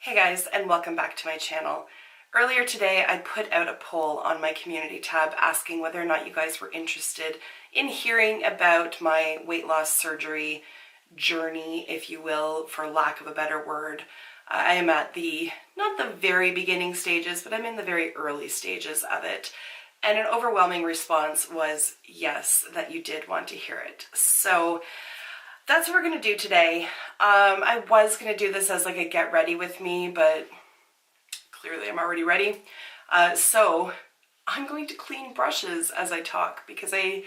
Hey guys, and welcome back to my channel. Earlier today I put out a poll on my community tab asking whether or not you guys were interested in hearing about my weight loss surgery journey, if you will, for lack of a better word. I am at not the very beginning stages, but I'm in the very early stages of it. And an overwhelming response was yes, that you did want to hear it. So that's what we're going to do today. I was going to do this as like a get ready with me, but clearly I'm already ready. So I'm going to clean brushes as I talk because I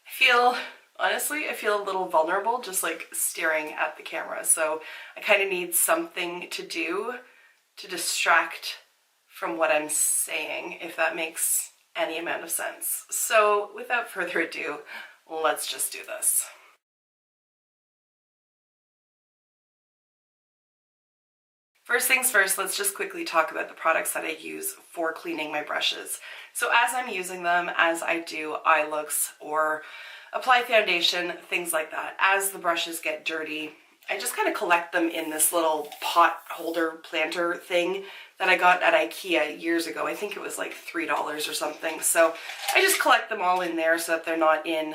feel, honestly, I feel a little vulnerable just like staring at the camera. So I kind of need something to do to distract from what I'm saying, if that makes any amount of sense. So without further ado, let's just do this. First things first, let's just quickly talk about the products that I use for cleaning my brushes. So as I'm using them, as I do eye looks or apply foundation, things like that, as the brushes get dirty, I just kind of collect them in this little pot holder planter thing that I got at IKEA years ago. I think it was like $3 or something. So I just collect them all in there so that they're not in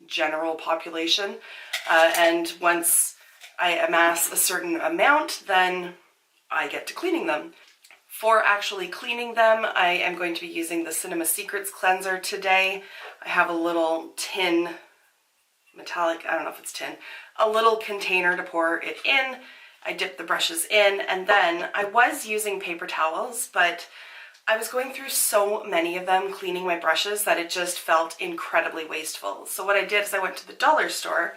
general population. And once I amass a certain amount, then I get to cleaning them. For actually cleaning them, I am going to be using the Cinema Secrets cleanser today. I have a little tin, metallic, I don't know if it's tin, a little container to pour it in. I dip the brushes in, and then I was using paper towels, but I was going through so many of them cleaning my brushes that it just felt incredibly wasteful. So what I did is I went to the dollar store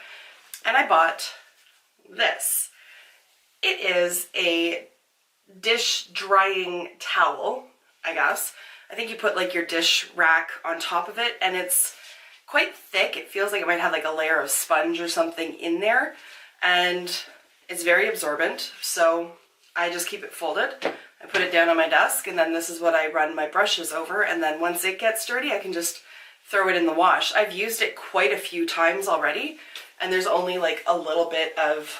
and I bought this. It is a dish drying towel, I guess. I think you put like your dish rack on top of it, and it's quite thick. It feels like it might have like a layer of sponge or something in there, and it's very absorbent, so I just keep it folded. I put it down on my desk, and then this is what I run my brushes over, and then once it gets dirty I can just throw it in the wash. I've used it quite a few times already, and there's only like a little bit of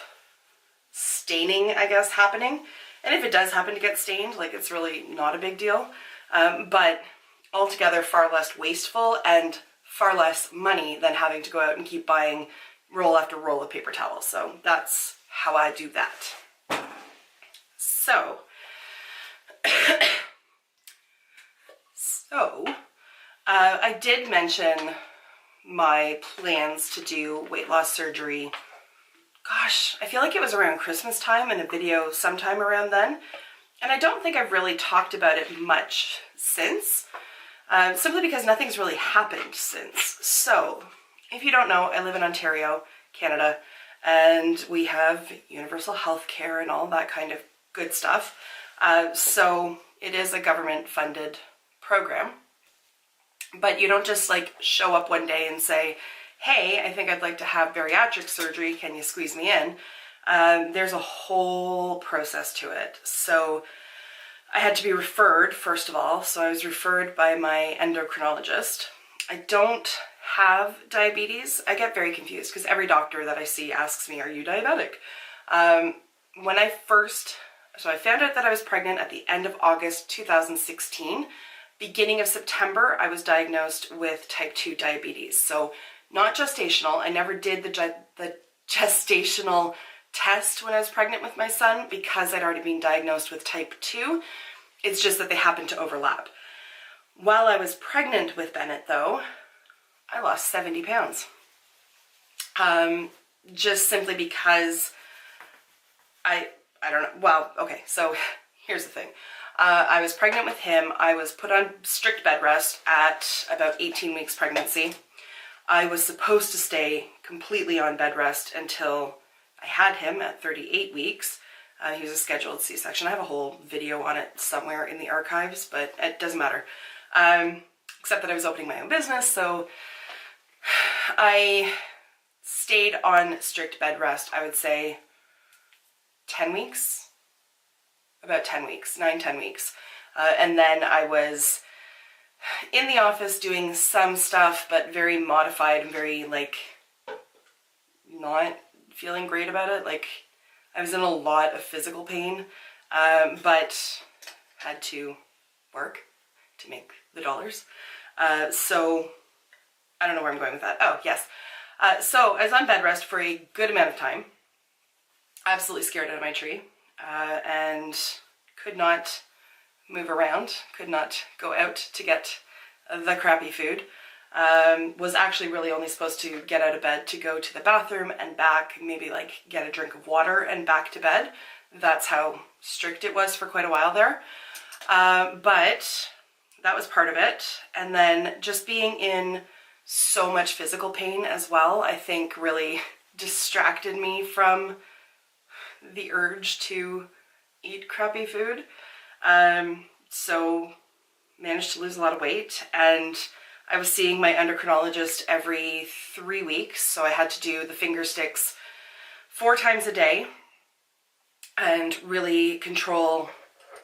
staining, I guess, happening. And if it does happen to get stained, like, it's really not a big deal. But altogether far less wasteful and far less money than having to go out and keep buying roll after roll of paper towels. So that's how I do that. So, I did mention my plans to do weight loss surgery. Gosh, I feel like it was around Christmas time in a video sometime around then. And I don't think I've really talked about it much since, simply because nothing's really happened since. So, if you don't know, I live in Ontario, Canada, and we have universal health care and all that kind of good stuff. So it is a government-funded program. But you don't just like show up one day and say, hey, I think I'd like to have bariatric surgery, can you squeeze me in? There's a whole process to it. So I had to be referred, first of all. So I was referred by my endocrinologist. I don't have diabetes. I get very confused because every doctor that I see asks me, are you diabetic? When I found out that I was pregnant at the end of August 2016. Beginning of September, I was diagnosed with type 2 diabetes. So not gestational. I never did the gestational test when I was pregnant with my son because I'd already been diagnosed with type 2. It's just that they happened to overlap. While I was pregnant with Bennett, though, I lost 70 pounds. Just simply because I don't know. Well, okay, so here's the thing. I was pregnant with him. I was put on strict bed rest at about 18 weeks pregnancy. I was supposed to stay completely on bed rest until I had him at 38 weeks. He was a scheduled C-section. I have a whole video on it somewhere in the archives, but it doesn't matter. Except that I was opening my own business, so I stayed on strict bed rest, I would say 10 weeks. About 10 weeks, 9-10 weeks. And then I was in the office doing some stuff, but very modified and very, like, not feeling great about it. Like, I was in a lot of physical pain. but had to work to make the dollars. So I don't know where I'm going with that. Oh, yes. So I was on bed rest for a good amount of time, absolutely scared out of my tree, and could not move around, could not go out to get the crappy food. Was actually really only supposed to get out of bed to go to the bathroom and back, maybe like get a drink of water and back to bed. That's how strict it was for quite a while there. But that was part of it. And then just being in so much physical pain as well, I think really distracted me from the urge to eat crappy food. So managed to lose a lot of weight, and I was seeing my endocrinologist every 3 weeks. So I had to do the finger sticks 4 times a day and really control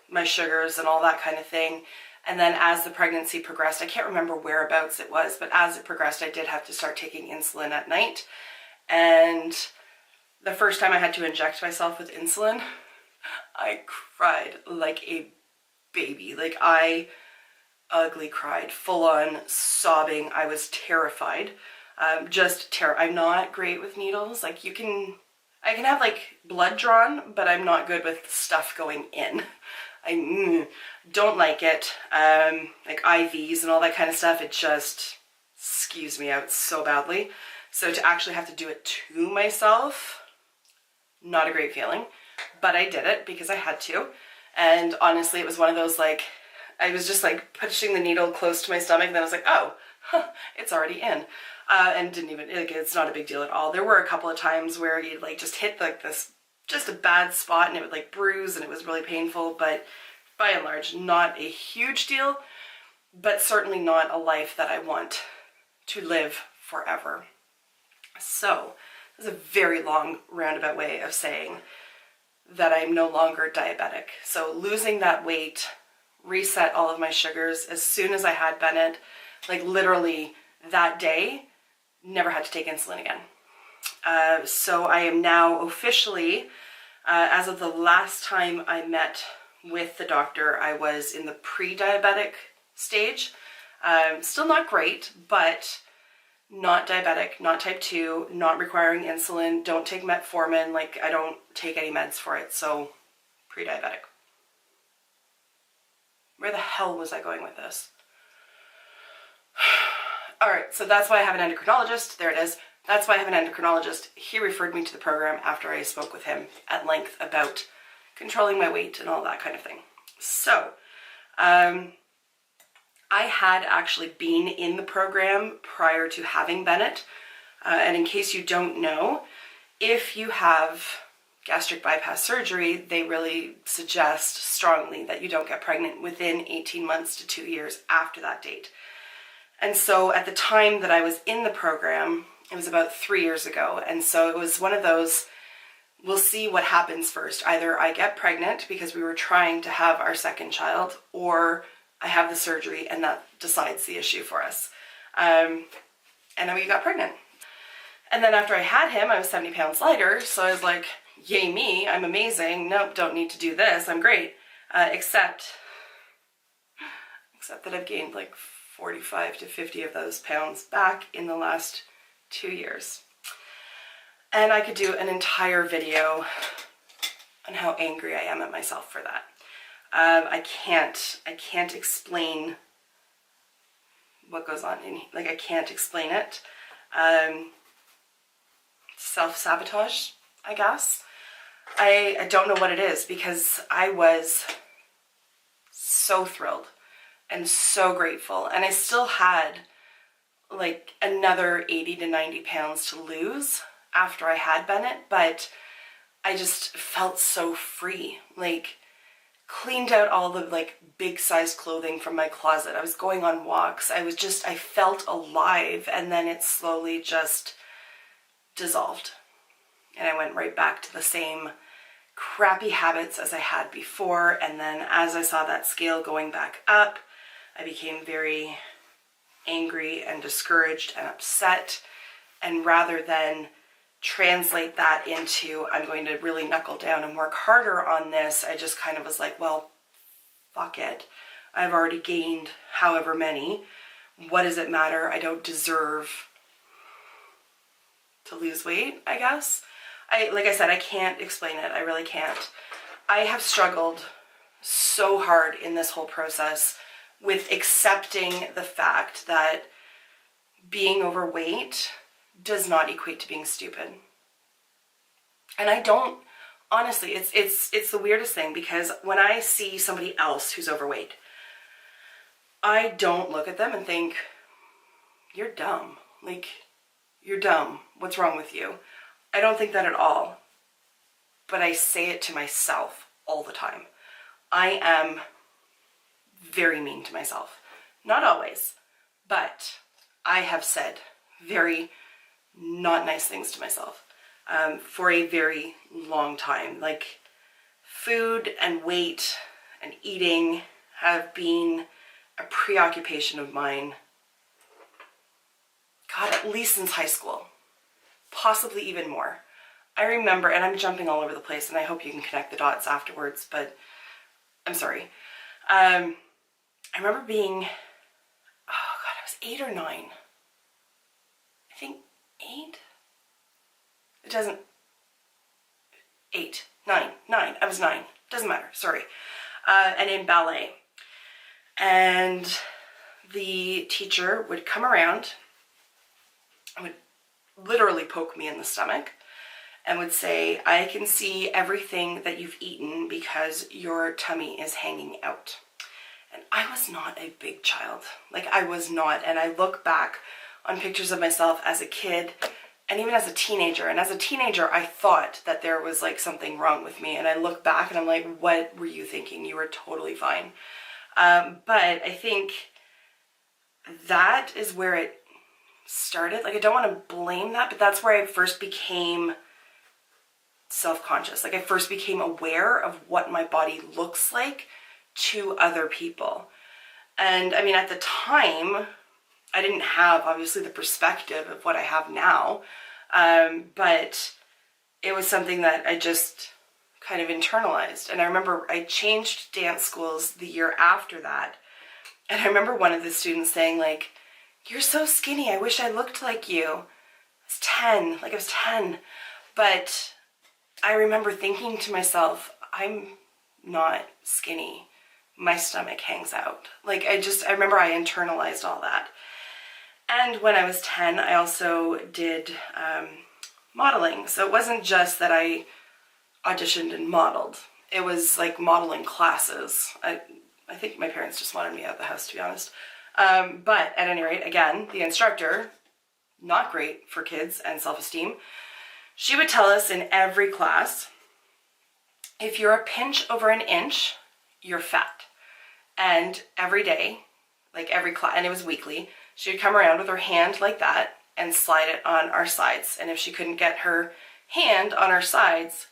my sugars and all that kind of thing. And then as the pregnancy progressed, I can't remember whereabouts it was, but as it progressed, I did have to start taking insulin at night. And the first time I had to inject myself with insulin, I cried like a baby. Like I ugly cried, full on sobbing. I was terrified. I'm not great with needles. Like I can have like blood drawn, but I'm not good with stuff going in. I don't like it. Like IVs and all that kind of stuff, it just skews me out so badly. So to actually have to do it to myself, not a great feeling, but I did it because I had to. And honestly, it was one of those, like, I was just like pushing the needle close to my stomach, and then I was like, oh, it's already in. And didn't even, like, it's not a big deal at all. There were a couple of times where you'd like just hit like this, just a bad spot, and it would like bruise, and it was really painful, but by and large, not a huge deal, but certainly not a life that I want to live forever. So this is a very long roundabout way of saying that I'm no longer diabetic. So losing that weight reset all of my sugars as soon as I had Bennett, like literally that day, never had to take insulin again. So I am now officially, as of the last time I met with the doctor, I was in the pre-diabetic stage. Still not great, but not diabetic, not type 2, not requiring insulin, don't take metformin, like I don't take any meds for it, so pre-diabetic. Where the hell was I going with this? All right, so that's why I have an endocrinologist. There it is. That's why I have an endocrinologist. He referred me to the program after I spoke with him at length about controlling my weight and all that kind of thing. So, I had actually been in the program prior to having Bennett. And in case you don't know, if you have gastric bypass surgery, they really suggest strongly that you don't get pregnant within 18 months to 2 years after that date. And so at the time that I was in the program, it was about 3 years ago. And so it was one of those, we'll see what happens first. Either I get pregnant because we were trying to have our second child, or I have the surgery and that decides the issue for us. And then we got pregnant. And then after I had him, I was 70 pounds lighter. So I was like, yay me, I'm amazing. Nope, don't need to do this. I'm great. Except that I've gained like 45 to 50 of those pounds back in the last 2 years. And I could do an entire video on how angry I am at myself for that. I can't explain what goes on in, like, I can't explain it. Self-sabotage, I guess. I don't know what it is, because I was so thrilled and so grateful, and I still had like another 80 to 90 pounds to lose after I had Bennett, but I just felt so free. Like, cleaned out all the like big sized clothing from my closet. I was going on walks. I felt alive, and then it slowly just dissolved. And I went right back to the same crappy habits as I had before. And then as I saw that scale going back up, I became very angry and discouraged and upset. And rather than translate that into I'm going to really knuckle down and work harder on this, I just kind of was like, well, fuck it. I've already gained however many. What does it matter? I don't deserve to lose weight, I guess. Like I said, I can't explain it. I really can't. I have struggled so hard in this whole process with accepting the fact that being overweight does not equate to being stupid. And I don't, honestly, it's the weirdest thing, because when I see somebody else who's overweight, I don't look at them and think, you're dumb. Like, you're dumb. What's wrong with you? I don't think that at all. But I say it to myself all the time. I am very mean to myself. Not always, but I have said very not nice things to myself for a very long time. Like, food and weight and eating have been a preoccupation of mine, God, at least since high school, possibly even more. I remember, and I'm jumping all over the place, and I hope you can connect the dots afterwards, but I'm sorry. I remember being, oh God, I was 8 or 9. I think 8? It doesn't, 8, 9, I was 9, doesn't matter, sorry. And in ballet. And the teacher would come around and would literally poke me in the stomach and would say, I can see everything that you've eaten because your tummy is hanging out. And I was not a big child. Like, I was not. And I look back on pictures of myself as a kid and even as a teenager. And as a teenager, I thought that there was like something wrong with me. And I look back and I'm like, what were you thinking? You were totally fine. But I think that is where it started. Like, I don't want to blame that, but that's where I first became self-conscious. Like, I first became aware of what my body looks like to other people. And I mean, at the time, I didn't have obviously the perspective of what I have now, but it was something that I just kind of internalized. And I remember I changed dance schools the year after that. And I remember one of the students saying, like, you're so skinny. I wish I looked like you. I was 10, like I was 10. But I remember thinking to myself, I'm not skinny. My stomach hangs out. Like, I remember I internalized all that. And when I was 10, I also did modeling. So it wasn't just that I auditioned and modeled. It was like modeling classes. I think my parents just wanted me out of the house, to be honest. But at any rate, again, the instructor, not great for kids and self-esteem, she would tell us in every class, if you're a pinch over an inch, you're fat. And every day, like every class, and it was weekly, she would come around with her hand like that and slide it on our sides. And if she couldn't get her hand on our sides,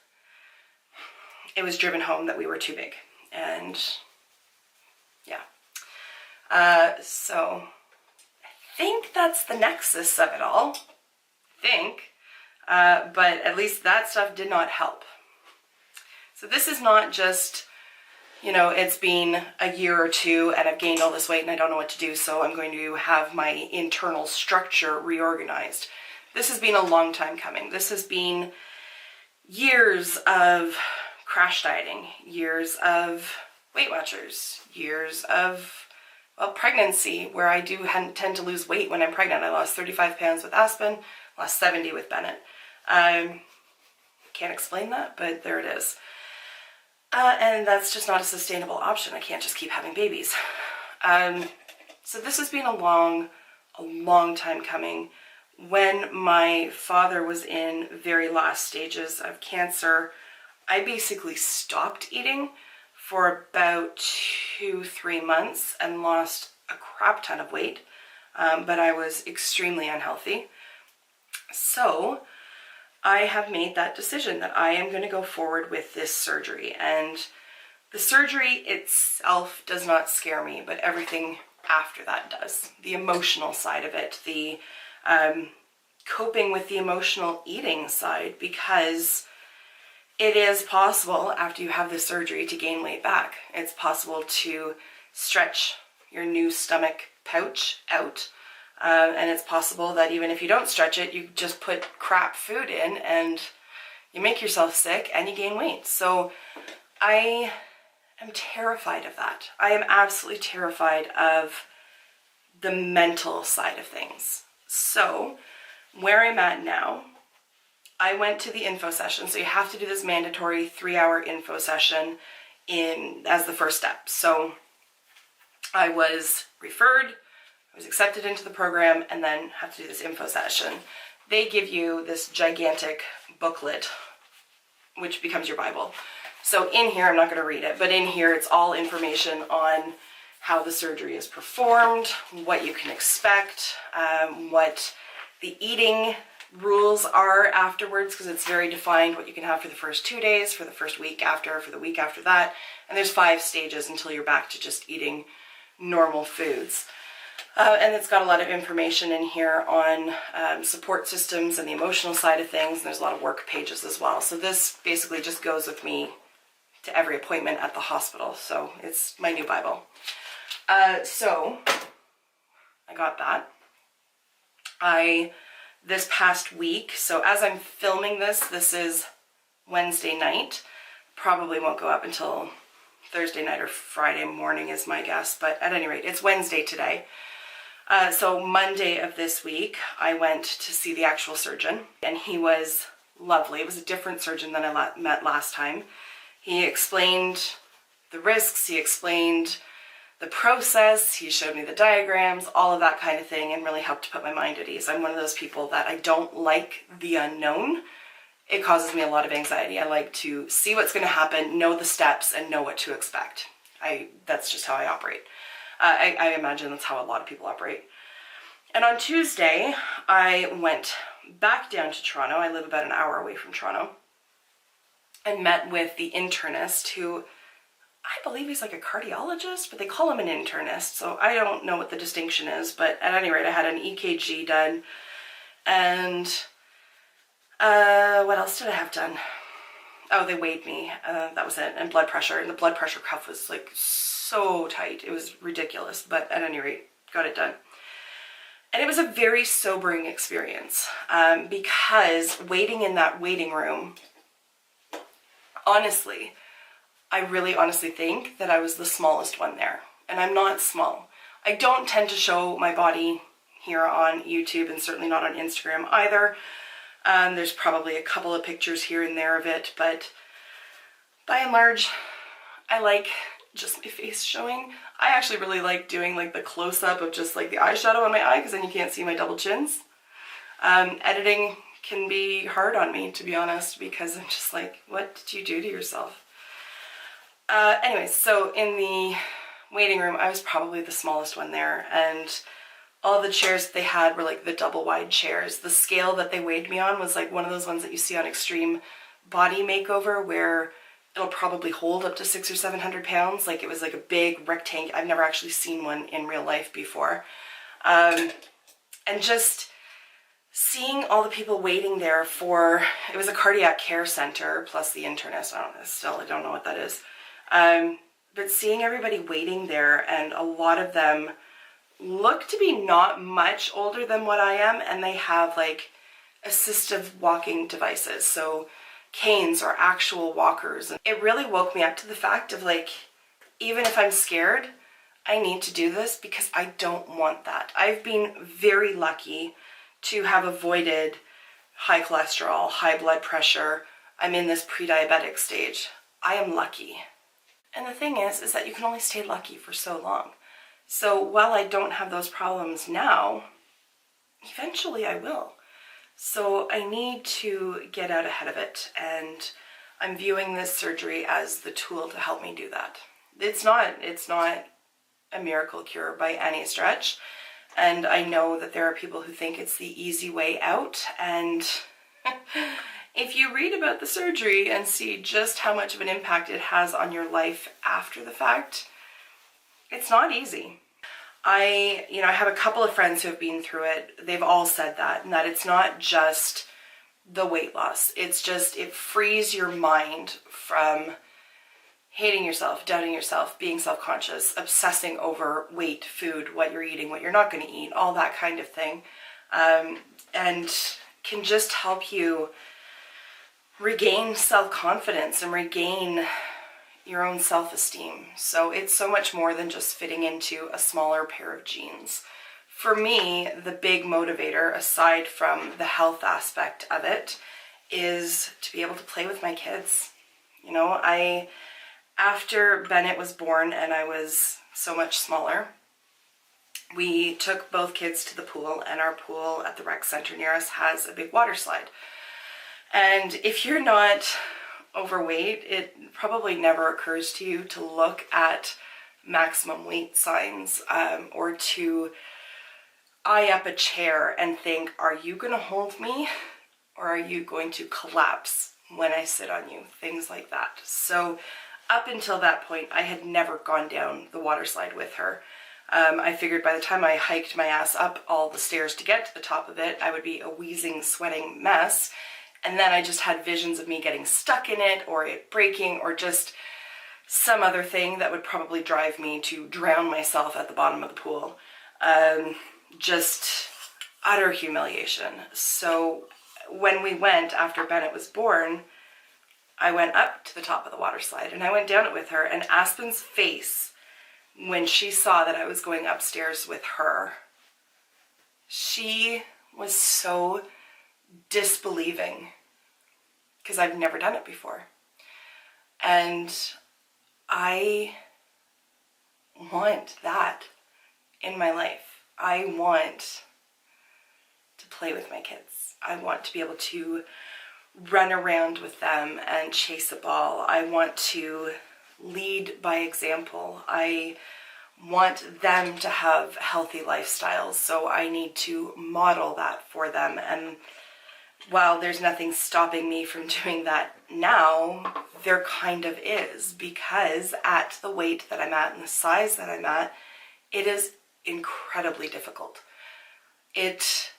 it was driven home that we were too big. And yeah. So I think that's the nexus of it all. But at least that stuff did not help. So this is not just, you know, it's been a year or two and I've gained all this weight and I don't know what to do, so I'm going to have my internal structure reorganized. This has been a long time coming. This has been years of crash dieting, years of Weight Watchers, years of, well, pregnancy, where I do tend to lose weight when I'm pregnant. I lost 35 pounds with Aspen, lost 70 with Bennett. Can't explain that, but there it is. And that's just not a sustainable option. I can't just keep having babies. So this has been a long time coming. When my father was in very last stages of cancer, I basically stopped eating for about 2-3 months and lost a crap ton of weight. But I was extremely unhealthy. So I have made that decision that I am going to go forward with this surgery. And the surgery itself does not scare me, but everything after that does. The emotional side of it, the coping with the emotional eating side, because it is possible after you have the surgery to gain weight back. It's possible to stretch your new stomach pouch out. And it's possible that even if you don't stretch it, you just put crap food in and you make yourself sick and you gain weight. So I am terrified of that. I am absolutely terrified of the mental side of things. So where I'm at now, I went to the info session. So you have to do this mandatory 3-hour info session as the first step. So I was referred, I was accepted into the program, and then have to do this info session. They give you this gigantic booklet, which becomes your Bible. So in here, I'm not going to read it, but in here it's all information on how the surgery is performed, what you can expect, what the eating rules are afterwards, because it's very defined what you can have for the first 2 days, for the first week after, for the week after that. And there's 5 stages until you're back to just eating normal foods. And it's got a lot of information in here on support systems and the emotional side of things. And there's a lot of work pages as well. So this basically just goes with me to every appointment at the hospital. So it's my new Bible. So I got that. This past week, so as I'm filming this is Wednesday night. Probably won't go up until Thursday night or Friday morning is my guess, but at any rate, it's Wednesday today. So Monday of this week, I went to see the actual surgeon, and he was lovely. It was a different surgeon than I met last time. He explained the risks, he explained the process, he showed me the diagrams, all of that kind of thing, and really helped to put my mind at ease. I'm one of those people that I don't like the unknown. It causes me a lot of anxiety. I like to see what's going to happen, know the steps, and know what to expect. That's just how I operate. I imagine that's how a lot of people operate. And on Tuesday, I went back down to Toronto. I live about an hour away from Toronto. And met with the internist, who I believe he's like a cardiologist, but they call him an internist. So I don't know what the distinction is. But at any rate, I had an EKG done. And what else did I have done? Oh, they weighed me. That was it. And blood pressure. And the blood pressure cuff was like so tight. It was ridiculous. But at any rate, got it done. And it was a very sobering experience, because waiting in that waiting room, honestly, I really honestly think that I was the smallest one there. And I'm not small. I don't tend to show my body here on YouTube, and certainly not on Instagram either. There's probably a couple of pictures here and there of it, but by and large, I like just my face showing. I actually really like doing like the close-up of just like the eyeshadow on my eye, because then you can't see my double chins. Editing can be hard on me, to be honest, because I'm just like, what did you do to yourself? Anyways, so in the waiting room, I was probably the smallest one there, and all the chairs that they had were like the double wide chairs. The scale that they weighed me on was like one of those ones that you see on Extreme Body Makeover, where it'll probably hold up to 600 or 700 pounds. Like, it was like a big rectangle. I've never actually seen one in real life before. And just seeing all the people waiting there for, it was a cardiac care center plus the internist. I don't know what that is. But seeing everybody waiting there, and a lot of them look to be not much older than what I am, and they have like assistive walking devices, so canes or actual walkers. And it really woke me up to the fact of like, even if I'm scared, I need to do this, because I don't want that. I've been very lucky to have avoided high cholesterol, high blood pressure. I'm in this pre-diabetic stage. I am lucky. And the thing is that you can only stay lucky for so long. So while I don't have those problems now, eventually I will. So I need to get out ahead of it, and I'm viewing this surgery as the tool to help me do that. It's not a miracle cure by any stretch, and I know that there are people who think it's the easy way out, and if you read about the surgery and see just how much of an impact it has on your life after the fact, it's not easy. I have a couple of friends who have been through it. They've all said that, and that it's not just the weight loss. It's just, it frees your mind from hating yourself, doubting yourself, being self-conscious, obsessing over weight, food, what you're eating, what you're not going to eat, all that kind of thing. And can just help you regain self-confidence and regain your own self-esteem. So it's so much more than just fitting into a smaller pair of jeans. For me, the big motivator, aside from the health aspect of it, is to be able to play with my kids. After Bennett was born and I was so much smaller, we took both kids to the pool, and our pool at the rec center near us has a big water slide. And if you're not overweight, it probably never occurs to you to look at maximum weight signs or to eye up a chair and think, are you going to hold me or are you going to collapse when I sit on you? Things like that. So up until that point, I had never gone down the water slide with her. I figured by the time I hiked my ass up all the stairs to get to the top of it, I would be a wheezing, sweating mess. And then I just had visions of me getting stuck in it, or it breaking, or just some other thing that would probably drive me to drown myself at the bottom of the pool. Just utter humiliation. So when we went after Bennett was born, I went up to the top of the water slide and I went down it with her, and Aspen's face when she saw that I was going upstairs with her, she was so disbelieving, because I've never done it before. And I want that in my life. I want to play with my kids. I want to be able to run around with them and chase a ball. I want to lead by example. I want them to have healthy lifestyles, so I need to model that for them. And while there's nothing stopping me from doing that now, there kind of is, because at the weight that I'm at and the size that I'm at, it is incredibly difficult. It's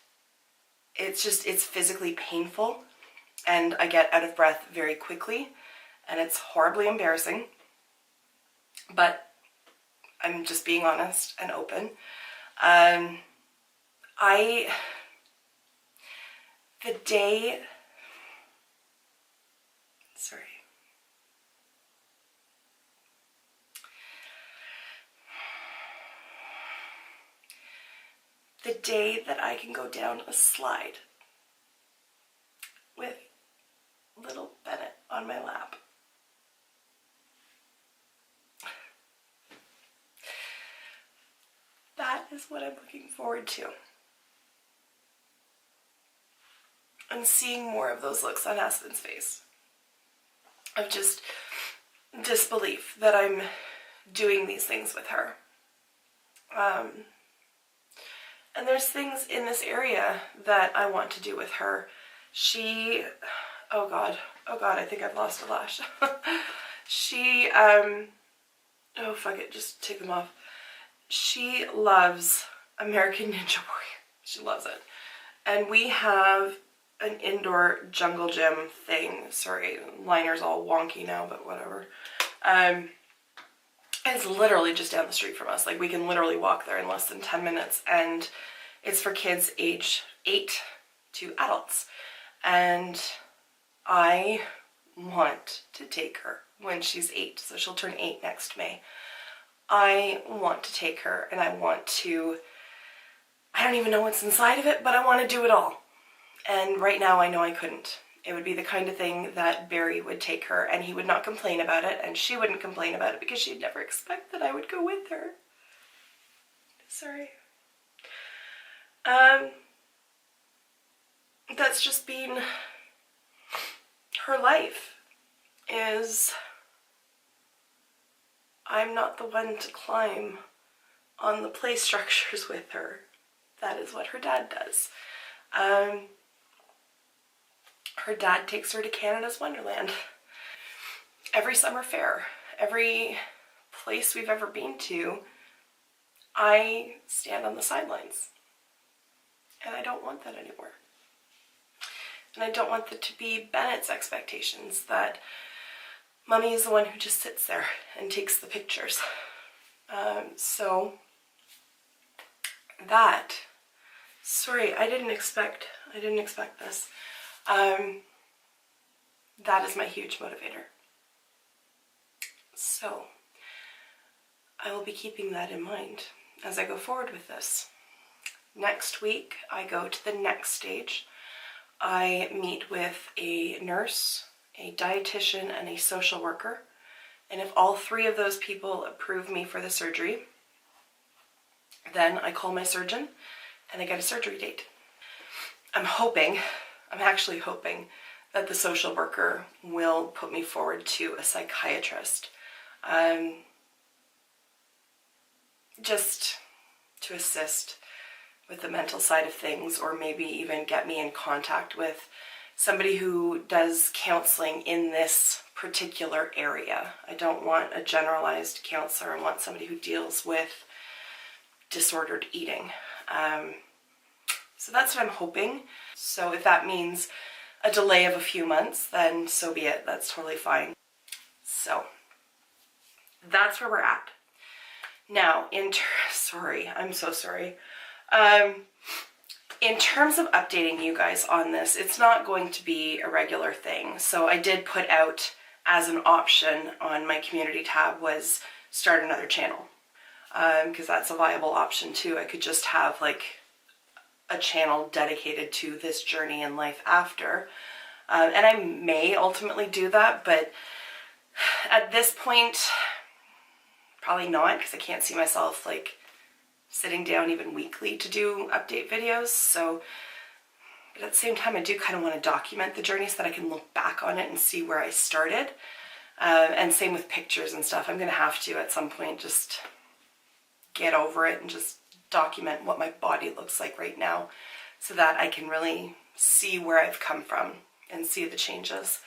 physically painful, and I get out of breath very quickly, and it's horribly embarrassing, but I'm just being honest and open. The day that I can go down a slide with little Bennett on my lap, that is what I'm looking forward to. I'm seeing more of those looks on Aspen's face of just disbelief that I'm doing these things with her. And there's things in this area that I want to do with her. Oh God, I think I've lost a lash. Oh fuck it, just take them off. She loves American Ninja Warrior. She loves it. And we have an indoor jungle gym thing. Sorry, liner's all wonky now, but whatever. It's literally just down the street from us. Like, we can literally walk there in less than 10 minutes. And it's for kids age 8 to adults. And I want to take her when she's 8. So she'll turn 8 next May. I want to take her, and I don't even know what's inside of it, but I want to do it all. And right now I know I couldn't. It would be the kind of thing that Barry would take her, and he would not complain about it, and she wouldn't complain about it because she'd never expect that I would go with her. Sorry. That's just been her life, is I'm not the one to climb on the play structures with her. That is what her dad does. Her dad takes her to Canada's Wonderland. Every summer fair, every place we've ever been to, I stand on the sidelines. And I don't want that anymore. And I don't want that to be Bennett's expectations, that Mommy is the one who just sits there and takes the pictures. So that, sorry, I didn't expect this. That is my huge motivator. So I will be keeping that in mind as I go forward with this. Next week, I go to the next stage. I meet with a nurse, a dietitian, and a social worker. And if all three of those people approve me for the surgery, then I call my surgeon and I get a surgery date. I'm actually hoping that the social worker will put me forward to a psychiatrist. Just to assist with the mental side of things, or maybe even get me in contact with somebody who does counseling in this particular area. I don't want a generalized counselor. I want somebody who deals with disordered eating. So that's what I'm hoping. So if that means a delay of a few months, then so be it. That's totally fine. So that's where we're at. Now, sorry, I'm so sorry. In terms of updating you guys on this, it's not going to be a regular thing. So I did put out as an option on my community tab was start another channel. Because that's a viable option too. I could just have like a channel dedicated to this journey in life after. And I may ultimately do that, but at this point, probably not, because I can't see myself like sitting down even weekly to do update videos. So, but at the same time, I do kind of want to document the journey so that I can look back on it and see where I started. And same with pictures and stuff. I'm going to have to at some point just get over it and just document what my body looks like right now so that I can really see where I've come from and see the changes.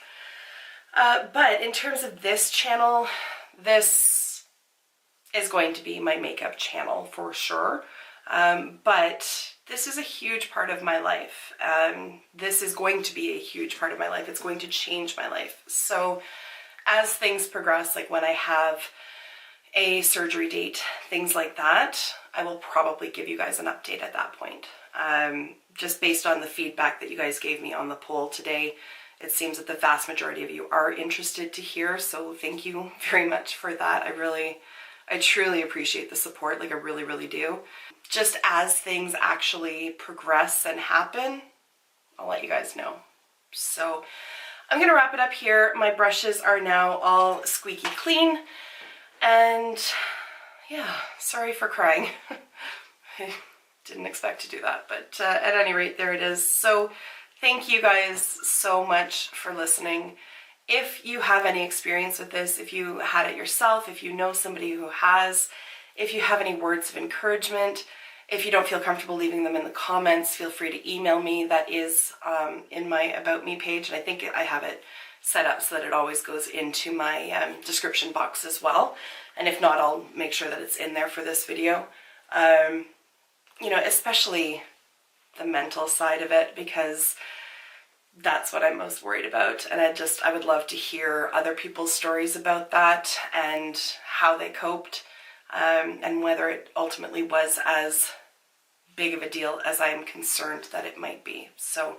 But in terms of this channel, this is going to be my makeup channel for sure. But this is a huge part of my life. This is going to be a huge part of my life. It's going to change my life. So as things progress, like when I have a surgery date, things like that, I will probably give you guys an update at that point. Just based on the feedback that you guys gave me on the poll today, it seems that the vast majority of you are interested to hear, so thank you very much for that. I truly appreciate the support, like I really, really do. Just as things actually progress and happen, I'll let you guys know. So I'm gonna wrap it up here. My brushes are now all squeaky clean. And yeah, sorry for crying. I didn't expect to do that, but at any rate, there it is. So thank you guys so much for listening. If you have any experience with this, if you had it yourself, if you know somebody who has, if you have any words of encouragement, if you don't feel comfortable leaving them in the comments, feel free to email me. That is in my About Me page, and I think I have it set up so that it always goes into my description box as well. And if not, I'll make sure that it's in there for this video. You know, especially the mental side of it, because that's what I'm most worried about. And I would love to hear other people's stories about that and how they coped, and whether it ultimately was as big of a deal as I'm concerned that it might be. So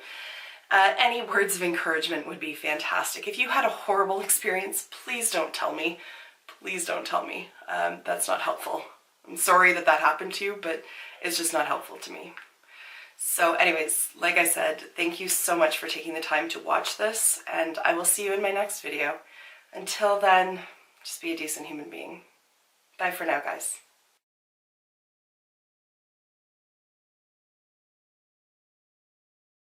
any words of encouragement would be fantastic. If you had a horrible experience, please don't tell me. Please don't tell me. That's not helpful. I'm sorry that happened to you, but it's just not helpful to me. So anyways, like I said, thank you so much for taking the time to watch this, and I will see you in my next video. Until then, just be a decent human being. Bye for now, guys.